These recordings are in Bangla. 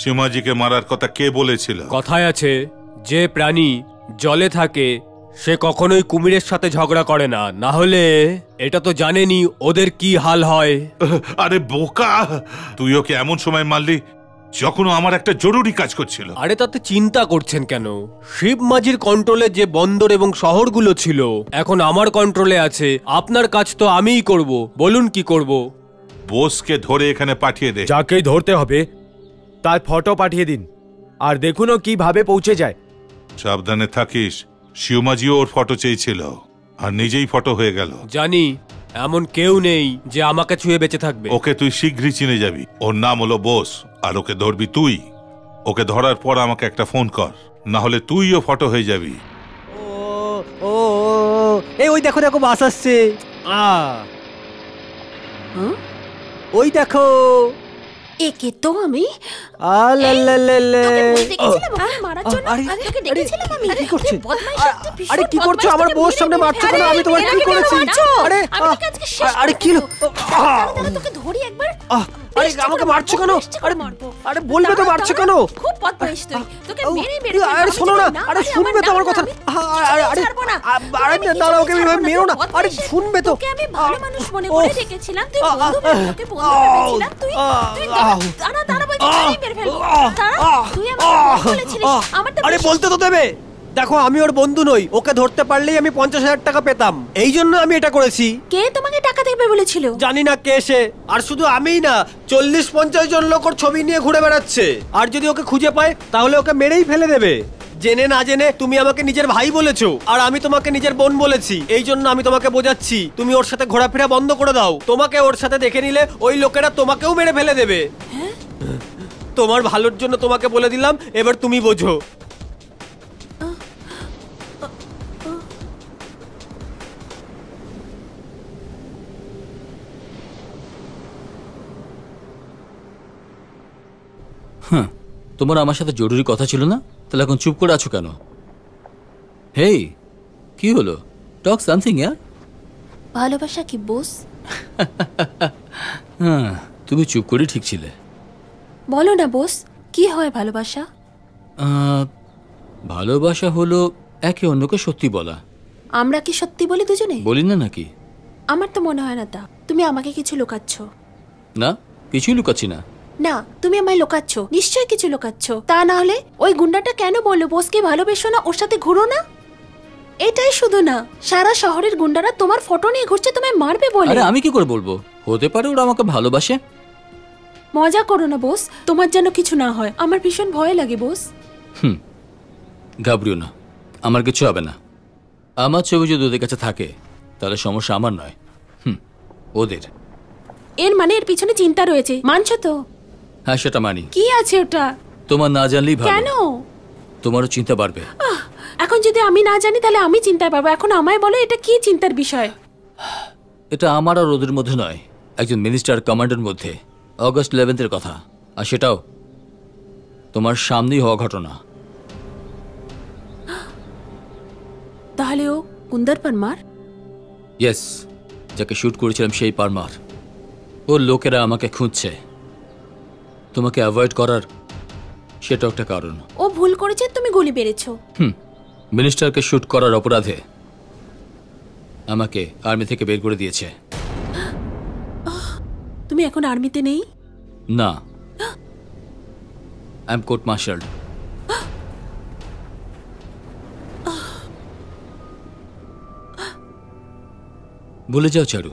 সীমাজিকে মারার কথা কে বলেছিল? কথায় আছে, যে প্রাণী জলে থাকে সে কখনোই কুমিরের সাথে ঝগড়া করে না, না হলে এটা তো জানেনি ওদের কি হাল হয়। আরে বোকা, তুই ওকে এমন সময় মারলি যখন ও আমার একটা জরুরি কাজ করছিল। আরে তাতে চিন্তা করছেন কেন? শিব মাঝির কন্ট্রোলে যে বন্দর এবং শহরগুলো ছিল এখন আমার কন্ট্রোলে আছে। আপনার কাজ তো আমিই করব, বলুন কি করব? বোসকে ধরে এখানে পাঠিয়ে দে। যাকেই ধরতে হবে তার ফটো পাঠিয়ে দিন, আর দেখুন ও কিভাবে পৌঁছে যায়। সাবধানে থাকিস, শিবমাজিও ওর ফটো চেয়েছিল আর নিজেই ফটো হয়ে গেল। জানি এমন কেউ নেই যে আমাকে ছুঁয়ে বেঁচে থাকবে। ওকে তুই শীঘ্রই চিনে যাবি। ওর নাম হলো বোস, আর ওকে ধরবি তুই। ওকে ধরার পর আমাকে একটা ফোন কর, না হলে তুইও ফটো হয়ে যাবি। ও এই ওই দেখো দেখো বাস আসছে। ওই দেখো। একে তো আমি আরে কি করছো? আমার বউর সামনে মারছো কেন? আমি তোমার কি করেছি? আরে কি তোকে ধরি একবার। আরে আমাকে মারছো কেন? আরে আরে বলবে তো মারছো কেন? খুব বদমাইশ তুই, তোকে মেরে মেরে। আরে শোনো না, আরে শুনবে তো আমার কথা। আরে আরে আরে দাঁড়াও, ওকে মেরো না। আরে শুনবে তো। তোকে আমি ভালো মানুষ মনে করে রেখেছিলাম, তুই বন্ধু তোকে বন্ধু ভেবেছিলাম। তুই দাঁড়া দাঁড়া বলছি, আমি মেরে ফেলবো। তুই আমাকে বলেছিলিস আমার তো। আরে বলতে তো দেবে। দেখো আমি ওর বন্ধু নই, ওকে ধরতে পারলেই আমি 50,000 টাকা পেতাম, এই জন্য আমি এটা করেছি। কে তোমাকে টাকা দেবে বলেছিল? জানি না কে সে। আর শুধু আমিই না, 40-50 জন লোক ওর ছবি নিয়ে ঘুরে বেড়াচ্ছে। আর যদি ওকে খুঁজে পায় তাহলে ওকে মেরেই ফেলে দেবে। জেনে না জেনে তুমি আমাকে নিজের ভাই বলেছো, আর আমি তোমাকে নিজের বোন বলেছি। এই জন্য আমি তোমাকে বোঝাচ্ছি, তুমি ওর সাথে ঘোরাফেরা বন্ধ করে দাও। তোমাকে ওর সাথে দেখে নিলে ওই লোকেরা তোমাকেও মেরে ফেলে দেবে। তোমার ভালোর জন্য তোমাকে বলে দিলাম, এবার তুমি বোঝো। হ্যাঁ, তোমার আমার সাথে জরুরি কথা ছিল না? তাহলে এখন চুপ করে আছো কেন? হেই, কি হলো? টক সামথিং ইয়ার। ভালোবাসা কি বস? হ্যাঁ, তুমি চুপ করে ঠিক ছিলে। বলো না বস, কি হয় ভালোবাসা? ভালোবাসা হলো একে অন্যকে সত্যি বলা। আমরা কি সত্যি বলি দুজনে? বলি না নাকি? আমার তো মনে হয় না তা। তুমি আমাকে কিছু লুকাচ্ছ। না, কিছুই লুকাচ্ছি না। না, তুমি আমায় লুকাচ্ছ, নিশ্চয়ই কিছু লুকাচ্ছ। তা না হলে ওই গুন্ডাটা কেন বললো বসকে ভালোবেসো না, ওর সাথে ঘুরো না? এটাই শুধু না, সারা শহরের গুন্ডারা তোমার ফটো নিয়ে ঘুরছে তোমায় মারবে বলে। আরে আমি কি করে বলবো? হতে পারে ওরা আমাকে ভালোবাসে। মজা করো না বস, তোমার যেন কিছু না হয়। আমার ভীষণ ভয় লাগে বস। ঘাবড়িও না, আমার কিছু হবে না। আমার ছবি যদি ওদের কাছে থাকে তাহলে সমস্যা আমার নয়, ওদের। এর মানে এর পিছনে চিন্তা রয়েছে, মানছো তো? হ্যাঁ, সেটা মানি। কি আছে ওটা? তোমার না জানলেই ভালো। কেন? তোমারও চিন্তা বাড়বে। এখন যদি আমি না জানি তাহলে আমি চিন্তায় পাবো। এখন আমায় বলো এটা কি চিন্তার বিষয়? এটা আমার আর ওদের মধ্যে নয়, একজন মিনিস্টার কমান্ডের মধ্যে। অগস্ট 11 কথা, আর সেটাও তোমার সামনেই হওয়া ঘটনা। তাহলে ও কুন্দর পারমার? ইয়েস, যাকে শুট করেছিলাম সেই পারমার। ওর লোকেরা আমাকে খুঁজছে। তোমাকে অ্যাভয়েড করার সেটাও একটা কারণ। ও ভুল করেছে, তুমি গুলি বেড়েছো। মিনিস্টারকে শুট করার অপরাধে আমাকে আর্মি থেকে বের করে দিয়েছে। তুমি এখন আর্মিতে নেই? না, আই এম কোর্ট মার্শালড। বলে যাও চারু,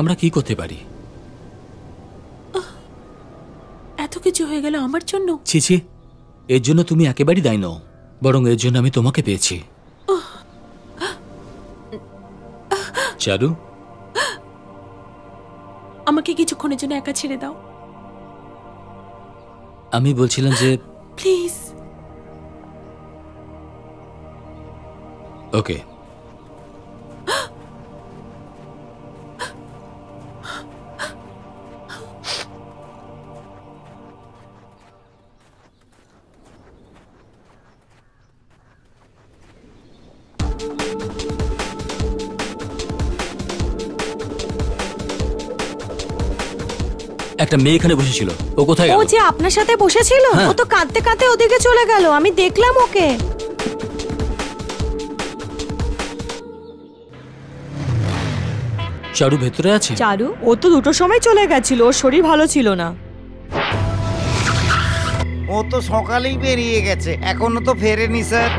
আমরা কি করতে পারি? এত কিছু হয়ে গেল আমার জন্য? ছি ছি, এর জন্য তুমি একেবারেই দায়ী নও, বরং এর জন্য আমি তোমাকে পেয়েছি। চারু, আমাকে কিছুক্ষণের জন্য একা ছেড়ে দাও। আমি বলছিলাম যে প্লিজ। ওকে। একটা মেয়ে এখানে বসেছিল, ও কোথায় ও গেল? যে আপনার সাথে বসেছিল, হ্যাঁ। ও তো কাঁদতে কাঁদতে ওদিকে চলে গেল, আমি দেখলাম ওকে। চারু ভেতরে আছে? চারু, ও তো দুটোর সময় চলে গেছিল, ওর শরীর ভালো ছিল না। ও তো সকালেই বেরিয়ে গেছে, এখনো তো ফেরেনি স্যার।